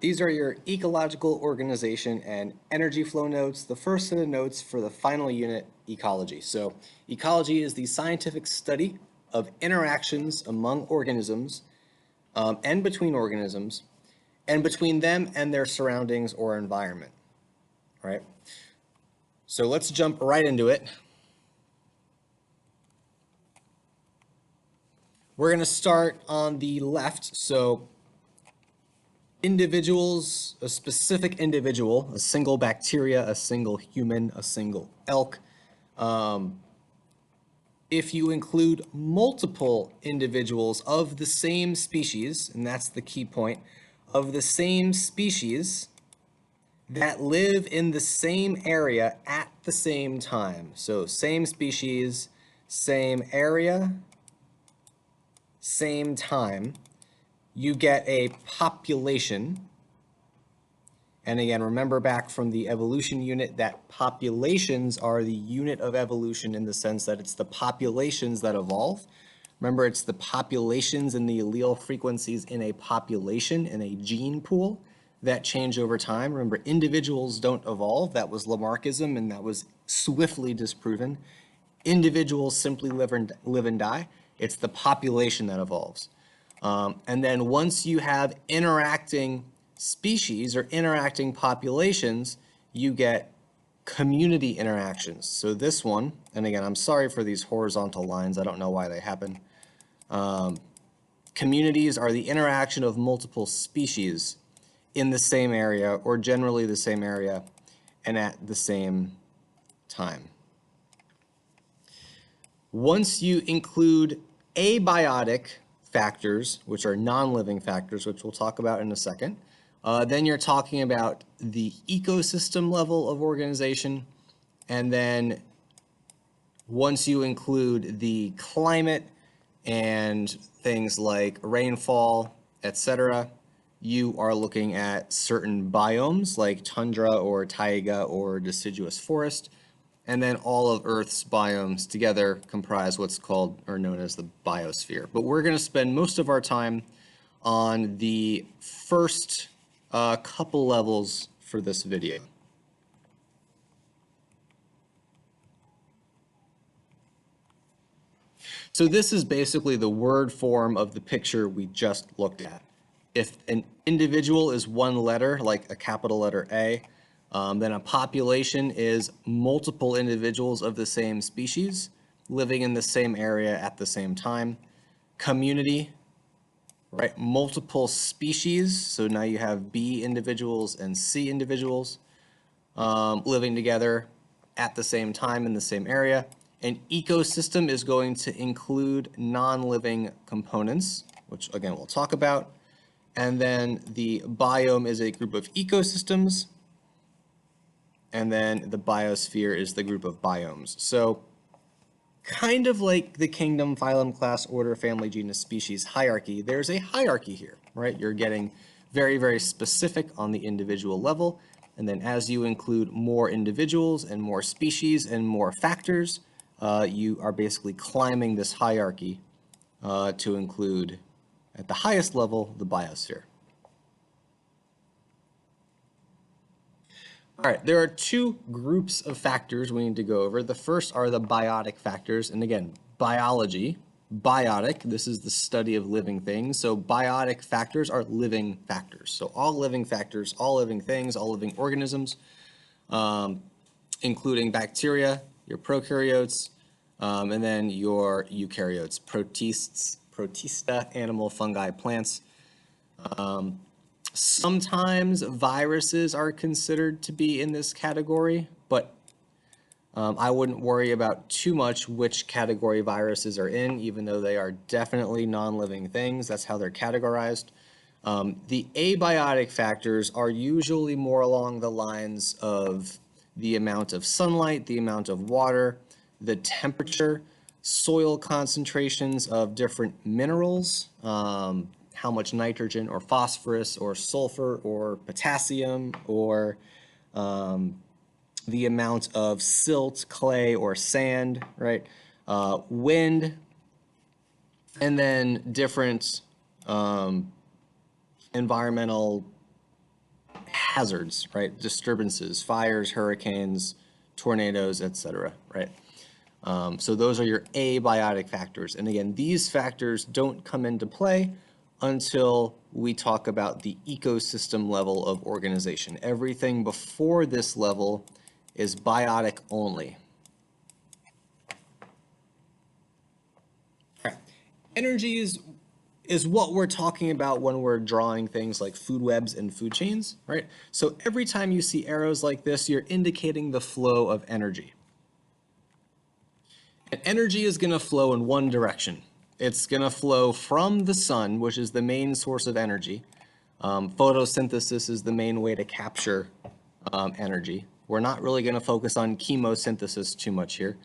These are your ecological organization and energy flow notes, the first set of notes for the final unit, ecology. So ecology is the scientific study of interactions among organisms and between organisms and between them and their surroundings or environment, right? So let's jump right into it. We're going to start on the left. So individuals, a specific individual, a single bacteria, a single human, a single elk. If you include multiple individuals of the same species, and that's the key point, of the same species that live in the same area at the same time. So same species, same area, same time, you get a population. And again, remember back from the evolution unit that populations are the unit of evolution in the sense that it's the populations that evolve. Remember, it's the populations and the allele frequencies in a population, in a gene pool, that change over time. Remember, individuals don't evolve. That was Lamarckism, and that was swiftly disproven. Individuals simply live and die. It's the population that evolves. And then once you have interacting species or interacting populations, you get community interactions. So this one, and again, I'm sorry for these horizontal lines. I don't know why they happen. Communities are the interaction of multiple species in the same area, or generally the same area, and at the same time. Once you include abiotic factors, which are non-living factors, which we'll talk about in a second, then you're talking about the ecosystem level of organization. And then once you include the climate and things like rainfall, etc., you are looking at certain biomes like tundra or taiga or deciduous forest. And then all of Earth's biomes together comprise what's called or known as the biosphere. But we're going to spend most of our time on the first couple levels for this video. So this is basically the word form of the picture we just looked at. If an individual is one letter, like a capital letter A, then a population is multiple individuals of the same species living in the same area at the same time. Community, right? Multiple species. So now you have B individuals and C individuals living together at the same time in the same area. An ecosystem is going to include non-living components, which again we'll talk about. And then the biome is a group of ecosystems. And then the biosphere is the group of biomes. So kind of like the kingdom, phylum, class, order, family, genus, species hierarchy, there's a hierarchy here, right? You're getting very, very specific on the individual level. And then as you include more individuals and more species and more factors, you are basically climbing this hierarchy to include, at the highest level, the biosphere. All right, there are two groups of factors we need to go over. The first are the biotic factors, and again, biology, biotic, this is the study of living things. So biotic factors are living factors. So all living factors, all living things, all living organisms, including bacteria, your prokaryotes, and then your eukaryotes, protista, animal, fungi, plants. Sometimes viruses are considered to be in this category, but I wouldn't worry about too much which category viruses are in, even though they are definitely non-living things. That's how they're categorized. The abiotic factors are usually more along the lines of the amount of sunlight, the amount of water, the temperature, soil concentrations of different minerals, how much nitrogen or phosphorus or sulfur or potassium, or the amount of silt, clay, or sand, right? Wind, and then different environmental hazards, right? Disturbances, fires, hurricanes, tornadoes, etc., right? So those are your abiotic factors. And again, these factors don't come into play until we talk about the ecosystem level of organization. Everything before this level is biotic only. All right. Energy is what we're talking about when we're drawing things like food webs and food chains, right? So every time you see arrows like this, you're indicating the flow of energy. And energy is going to flow in one direction. It's going to flow from the sun, which is the main source of energy. Photosynthesis is the main way to capture energy. We're not really going to focus on chemosynthesis too much here.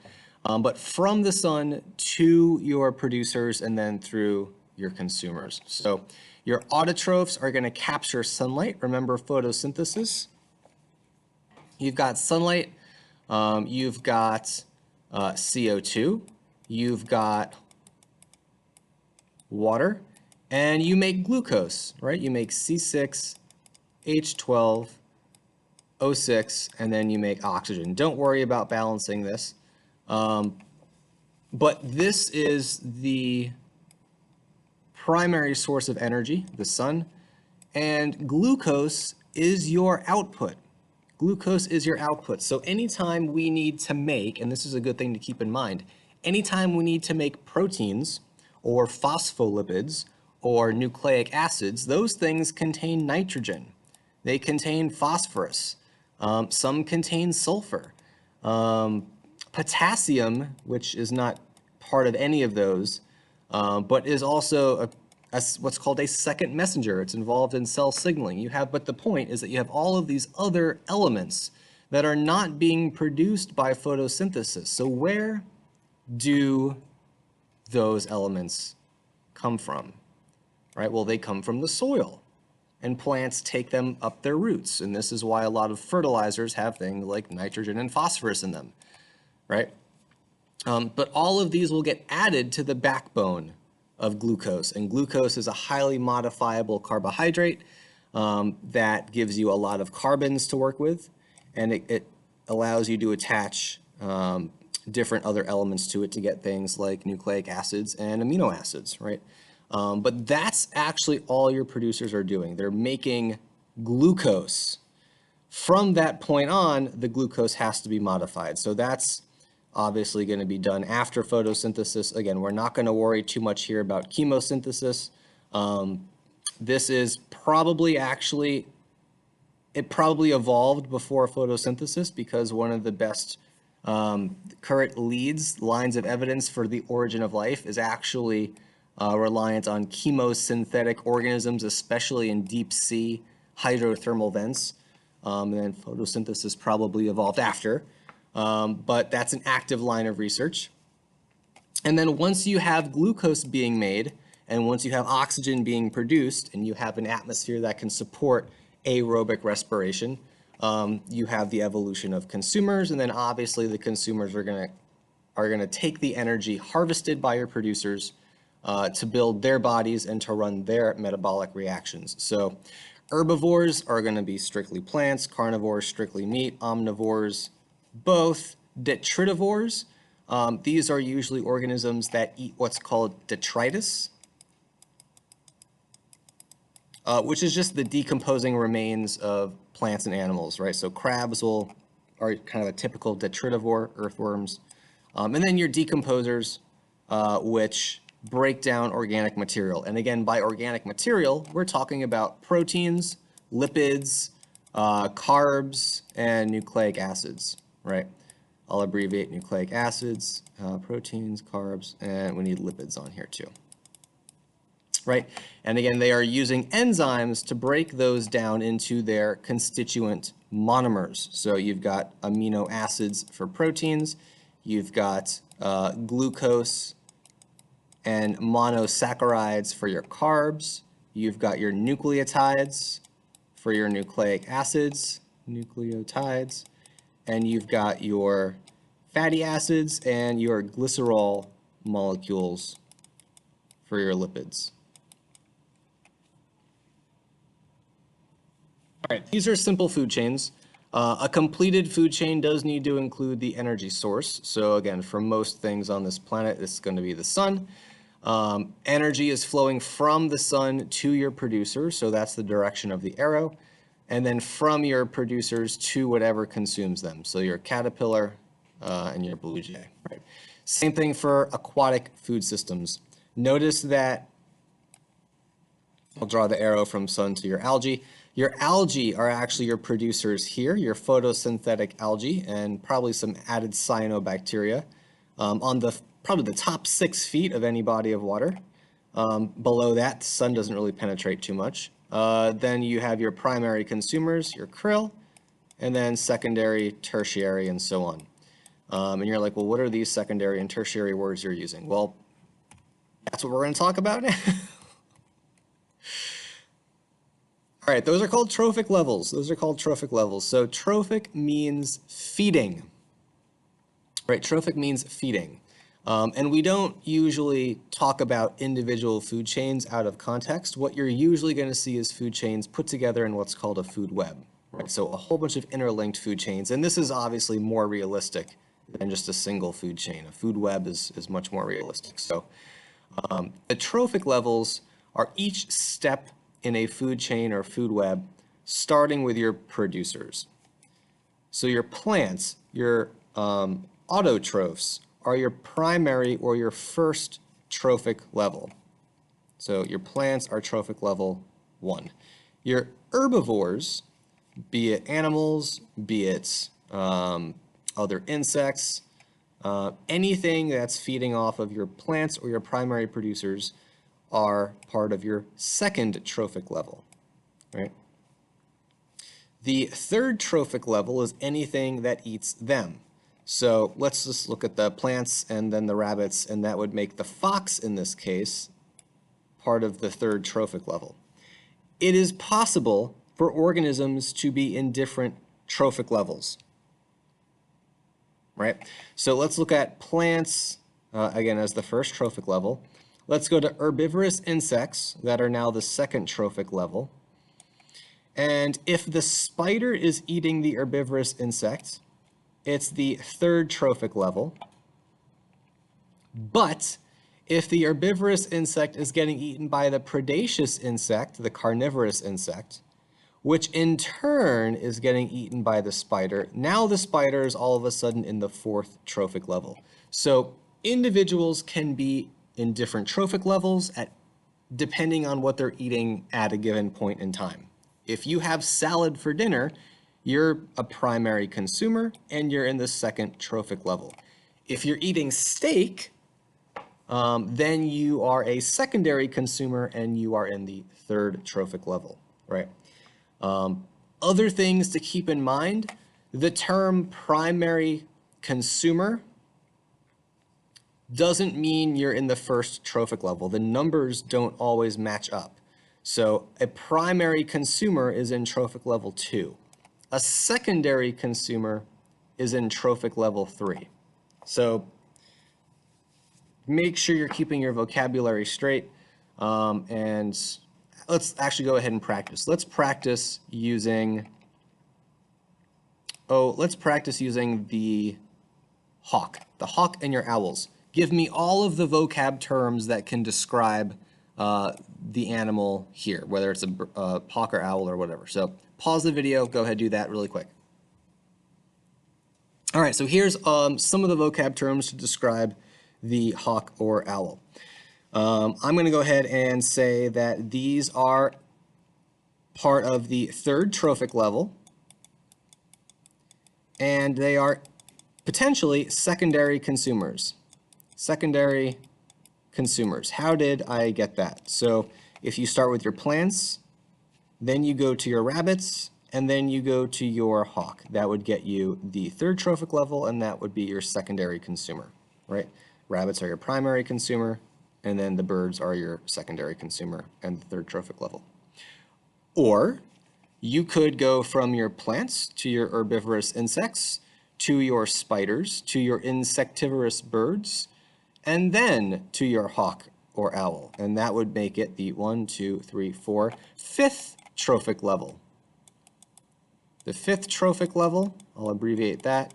But from the sun to your producers and then through your consumers. So your autotrophs are going to capture sunlight. Remember photosynthesis. You've got sunlight. You've got CO2. You've got water. And you make glucose, right? You make C6H12, O6, and then you make oxygen. Don't worry about balancing this. But this is the primary source of energy, the sun, and glucose is your output. Glucose is your output. So anytime we need to make, and this is a good thing to keep in mind, anytime we need to make proteins or phospholipids or nucleic acids, those things contain nitrogen. They contain phosphorus. Some contain sulfur. Potassium, which is not part of any of those, but is also what's called a second messenger. It's involved in cell signaling. But the point is that you have all of these other elements that are not being produced by photosynthesis. So where do those elements come from? Right? Well, they come from the soil, and plants take them up their roots. And this is why a lot of fertilizers have things like nitrogen and phosphorus in them, right? But all of these will get added to the backbone of glucose, and glucose is a highly modifiable carbohydrate that gives you a lot of carbons to work with, and it allows you to attach different other elements to it to get things like nucleic acids and amino acids, right? But that's actually all your producers are doing. They're making glucose. From that point on, the glucose has to be modified. So that's obviously going to be done after photosynthesis. Again, we're not going to worry too much here about chemosynthesis. This is probably it probably evolved before photosynthesis, because one of the best current lines of evidence for the origin of life is actually reliant on chemosynthetic organisms, especially in deep sea hydrothermal vents. And then photosynthesis probably evolved after. But that's an active line of research. And then once you have glucose being made, and once you have oxygen being produced, and you have an atmosphere that can support aerobic respiration, you have the evolution of consumers, and then obviously the consumers are gonna take the energy harvested by your producers to build their bodies and to run their metabolic reactions. So herbivores are going to be strictly plants, carnivores strictly meat, omnivores both, detritivores. These are usually organisms that eat what's called detritus, which is just the decomposing remains of plants and animals, right? So crabs are kind of a typical detritivore, earthworms. And then your decomposers, which break down organic material. And again, by organic material, we're talking about proteins, lipids, carbs, and nucleic acids, right? I'll abbreviate nucleic acids, proteins, carbs, and we need lipids on here too, right? And again, they are using enzymes to break those down into their constituent monomers. So you've got amino acids for proteins, you've got glucose and monosaccharides for your carbs, you've got your nucleotides for your nucleic acids, nucleotides, and you've got your fatty acids and your glycerol molecules for your lipids. All right, these are simple food chains. A completed food chain does need to include the energy source. So again, for most things on this planet, it's going to be the sun. Energy is flowing from the sun to your producer, so that's the direction of the arrow, and then from your producers to whatever consumes them. So your caterpillar and your blue jay. Right. Same thing for aquatic food systems. Notice that I'll draw the arrow from sun to your algae. Your algae are actually your producers here, your photosynthetic algae, and probably some added cyanobacteria on the probably the top 6 feet of any body of water. Below that, the sun doesn't really penetrate too much. Then you have your primary consumers, your krill, and then secondary, tertiary, and so on. And you're like, well, what are these secondary and tertiary words you're using? Well, that's what we're going to talk about now. All right, those are called trophic levels. Those are called trophic levels. So trophic means feeding. Right, trophic means feeding. And we don't usually talk about individual food chains out of context. What you're usually going to see is food chains put together in what's called a food web. Right? So a whole bunch of interlinked food chains. And this is obviously more realistic than just a single food chain. A food web is much more realistic. So the trophic levels are each step in a food chain or food web, starting with your producers. So your plants, your autotrophs, are your primary or your first trophic level. So your plants are trophic level 1. Your herbivores, be it animals, be it other insects, anything that's feeding off of your plants or your primary producers are part of your second trophic level, right? The third trophic level is anything that eats them. So let's just look at the plants and then the rabbits, and that would make the fox in this case part of the third trophic level. It is possible for organisms to be in different trophic levels, right? So let's look at plants again as the first trophic level. Let's go to herbivorous insects that are now the second trophic level. And if the spider is eating the herbivorous insect, it's the third trophic level. But if the herbivorous insect is getting eaten by the predaceous insect, the carnivorous insect, which in turn is getting eaten by the spider, now the spider is all of a sudden in the fourth trophic level. So individuals can be in different trophic levels depending on what they're eating at a given point in time. If you have salad for dinner, you're a primary consumer and you're in the second trophic level. If you're eating steak, then you are a secondary consumer and you are in the third trophic level, right? Other things to keep in mind, the term primary consumer doesn't mean you're in the first trophic level. The numbers don't always match up. So a primary consumer is in trophic level 2. A secondary consumer is in trophic level 3. So make sure you're keeping your vocabulary straight. And let's actually go ahead and practice. Let's practice using the hawk and your owls. Give me all of the vocab terms that can describe the animal here, whether it's a hawk or owl or whatever. So pause the video, go ahead, do that really quick. All right, so here's some of the vocab terms to describe the hawk or owl. I'm going to go ahead and say that these are part of the third trophic level, and they are potentially secondary consumers. Secondary consumers. How did I get that? So if you start with your plants, then you go to your rabbits, and then you go to your hawk. That would get you the third trophic level, and that would be your secondary consumer, right? Rabbits are your primary consumer, and then the birds are your secondary consumer and the third trophic level. Or you could go from your plants to your herbivorous insects, to your spiders, to your insectivorous birds, and then to your hawk or owl. And that would make it the 1, 2, 3, 4, fifth trophic level. the 5th trophic level, I'll abbreviate that,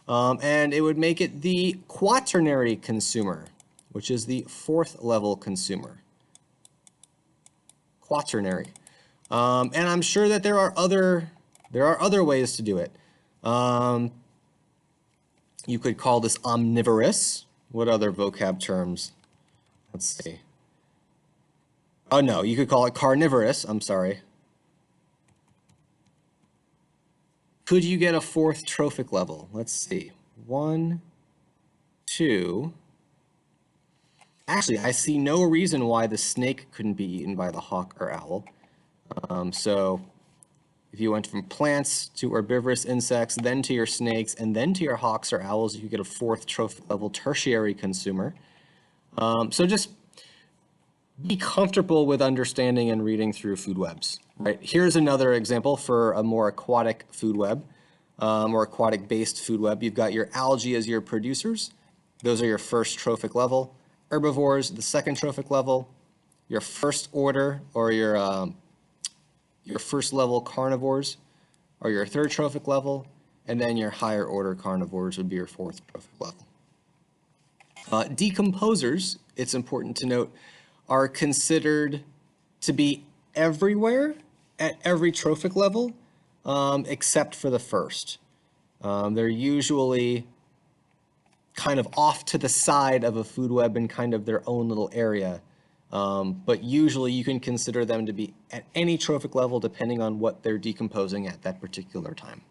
and it would make it the quaternary consumer, which is the 4th level consumer. Quaternary. And I'm sure that there are other ways to do it. You could call this omnivorous. What other vocab terms? Let's see. Oh no, you could call it carnivorous. I'm sorry. Could you get a 4th trophic level? Let's see. 1, 2. Actually, I see no reason why the snake couldn't be eaten by the hawk or owl. So if you went from plants to herbivorous insects, then to your snakes, and then to your hawks or owls, you could get a 4th trophic level tertiary consumer. So just be comfortable with understanding and reading through food webs. Right? Here's another example for a more aquatic food web, or aquatic-based food web. You've got your algae as your producers. Those are your 1st trophic level. Herbivores, the 2nd trophic level. Your 1st order, or your 1st level carnivores are your 3rd trophic level, and then your higher order carnivores would be your 4th trophic level. Decomposers, it's important to note, are considered to be everywhere at every trophic level, except for the 1st. They're usually kind of off to the side of a food web in kind of their own little area. But usually you can consider them to be at any trophic level depending on what they're decomposing at that particular time.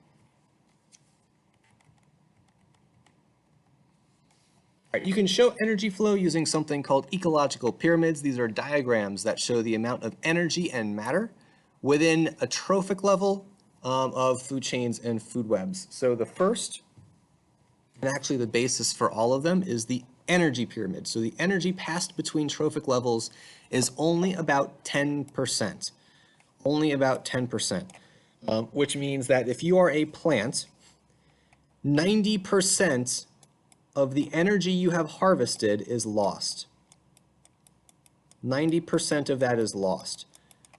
All right, you can show energy flow using something called ecological pyramids. These are diagrams that show the amount of energy and matter within a trophic level of food chains and food webs. So the first, and actually the basis for all of them, is the energy pyramid. So the energy passed between trophic levels is only about 10%. Only about 10%, which means that if you are a plant, 90% of the energy you have harvested is lost. 90% of that is lost.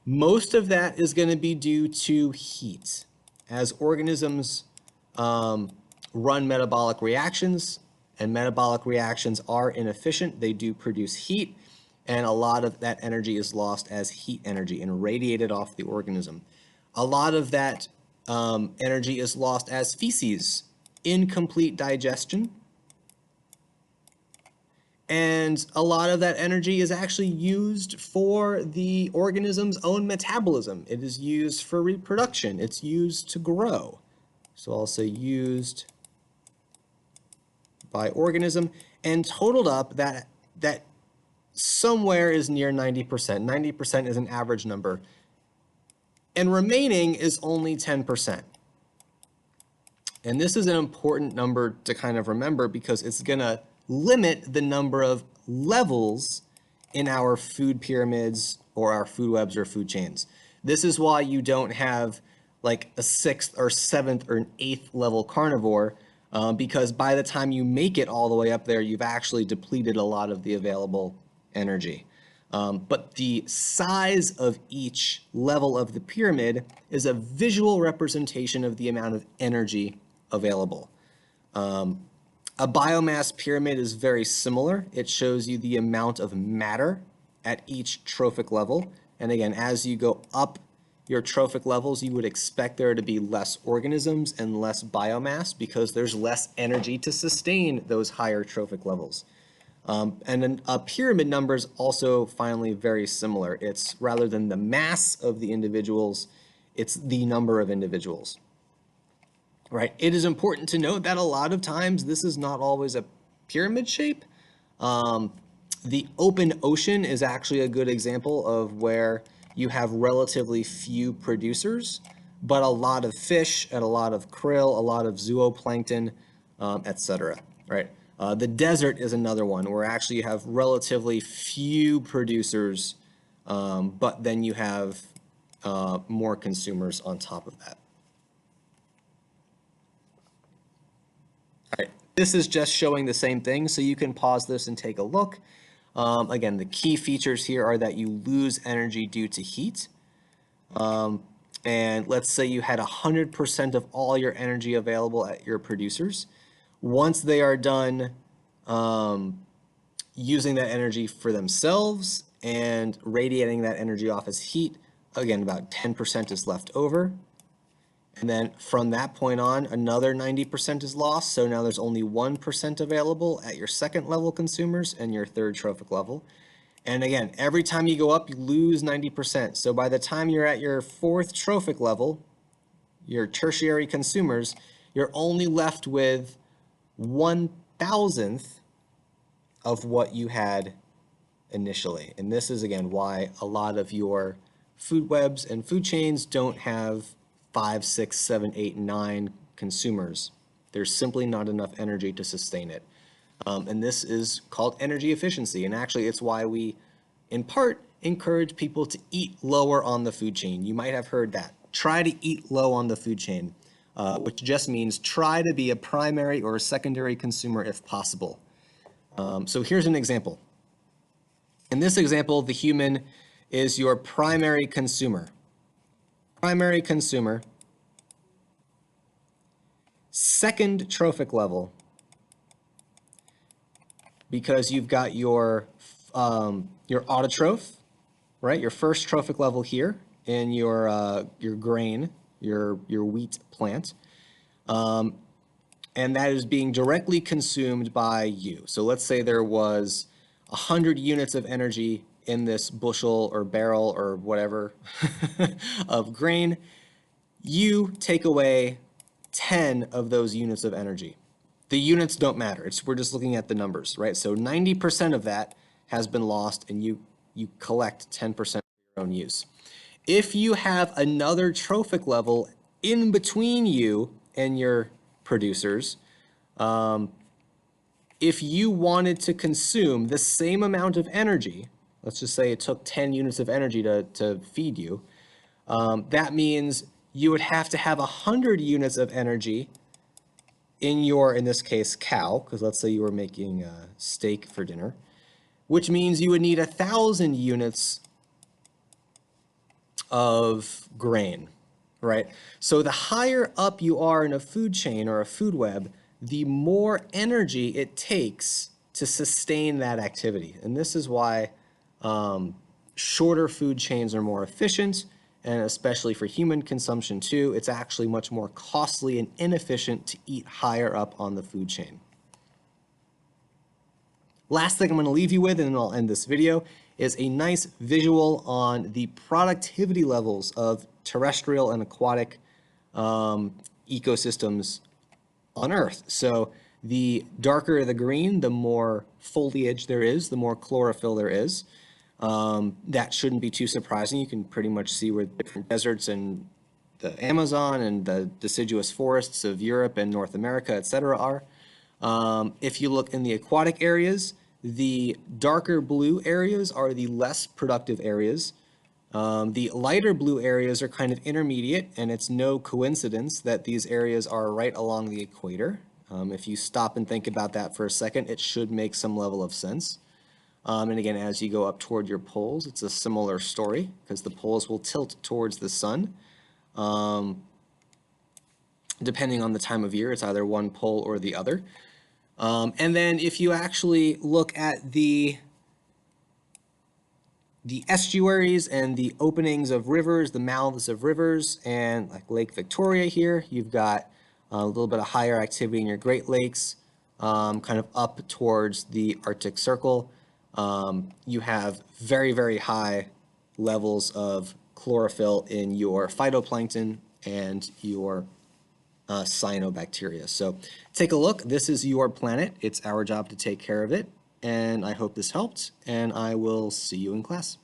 Most of that is going to be due to heat. As organisms run metabolic reactions, and metabolic reactions are inefficient, they do produce heat, and a lot of that energy is lost as heat energy and radiated off the organism. A lot of that energy is lost as feces, incomplete digestion, and a lot of that energy is actually used for the organism's own metabolism. It is used for reproduction. It's used to grow. So I'll say used by organism, and totaled up that somewhere is near 90%. 90% is an average number. And remaining is only 10%. And this is an important number to kind of remember because it's going to limit the number of levels in our food pyramids or our food webs or food chains. This is why you don't have like a 6th or 7th or an 8th level carnivore, because by the time you make it all the way up there, you've actually depleted a lot of the available energy. But the size of each level of the pyramid is a visual representation of the amount of energy available. A biomass pyramid is very similar. It shows you the amount of matter at each trophic level. And again, as you go up your trophic levels, you would expect there to be less organisms and less biomass because there's less energy to sustain those higher trophic levels. And then a pyramid number is also finally very similar. It's rather than the mass of the individuals, it's the number of individuals. Right? It is important to note that a lot of times this is not always a pyramid shape. The open ocean is actually a good example of where you have relatively few producers, but a lot of fish and a lot of krill, a lot of zooplankton, etc. Right? The desert is another one where actually you have relatively few producers, but then you have more consumers on top of that. All right, this is just showing the same thing, so you can pause this and take a look. Again, the key features here are that you lose energy due to heat. and let's say you had 100% of all your energy available at your producers. Once they are done using that energy for themselves and radiating that energy off as heat, again, about 10% is left over. And then from that point on, another 90% is lost. So now there's only 1% available at your second level consumers and your third trophic level. And again, every time you go up, you lose 90%. So by the time you're at your fourth trophic level, your tertiary consumers, you're only left with 1,000th of what you had initially. And this is, again, why a lot of your food webs and food chains don't have 5, 6, 7, 8, 9 consumers. There's simply not enough energy to sustain it. And this is called energy efficiency. And actually, it's why we, in part, encourage people to eat lower on the food chain. You might have heard that. Try to eat low on the food chain, which just means try to be a primary or a secondary consumer if possible. So here's an example. In this example, the human is your primary consumer. Primary consumer, second trophic level, because you've got your autotroph, right? Your first trophic level here in your grain, your wheat plant, and that is being directly consumed by you. So let's say there was 100 units of energy in this bushel or barrel or whatever of grain. You take away 10 of those units of energy. The units don't matter. We're just looking at the numbers, right? So 90% of that has been lost, and you collect 10% for your own use. If you have another trophic level in between you and your producers, if you wanted to consume the same amount of energy, let's just say it took 10 units of energy to feed you, that means you would have to have 100 units of energy in your, in this case, cow, because let's say you were making steak for dinner, which means you would need 1,000 units of grain, right? So the higher up you are in a food chain or a food web, the more energy it takes to sustain that activity. And this is why shorter food chains are more efficient, and especially for human consumption too, it's actually much more costly and inefficient to eat higher up on the food chain. Last thing I'm going to leave you with, and then I'll end this video, is a nice visual on the productivity levels of terrestrial and aquatic ecosystems on Earth. So the darker the green, the more foliage there is, the more chlorophyll there is. That shouldn't be too surprising. You can pretty much see where different deserts and the Amazon and the deciduous forests of Europe and North America, etc., are. If you look in the aquatic areas, the darker blue areas are the less productive areas. The lighter blue areas are kind of intermediate, and it's no coincidence that these areas are right along the equator. If you stop and think about that for a second, it should make some level of sense. And again, as you go up toward your poles, it's a similar story because the poles will tilt towards the sun. Depending on the time of year, it's either one pole or the other. And then if you actually look at the estuaries and the openings of rivers, the mouths of rivers, and like Lake Victoria here, you've got a little bit of higher activity in your Great Lakes, kind of up towards the Arctic Circle. You have very, very high levels of chlorophyll in your phytoplankton and your cyanobacteria. So take a look. This is your planet. It's our job to take care of it. And I hope this helped, and I will see you in class.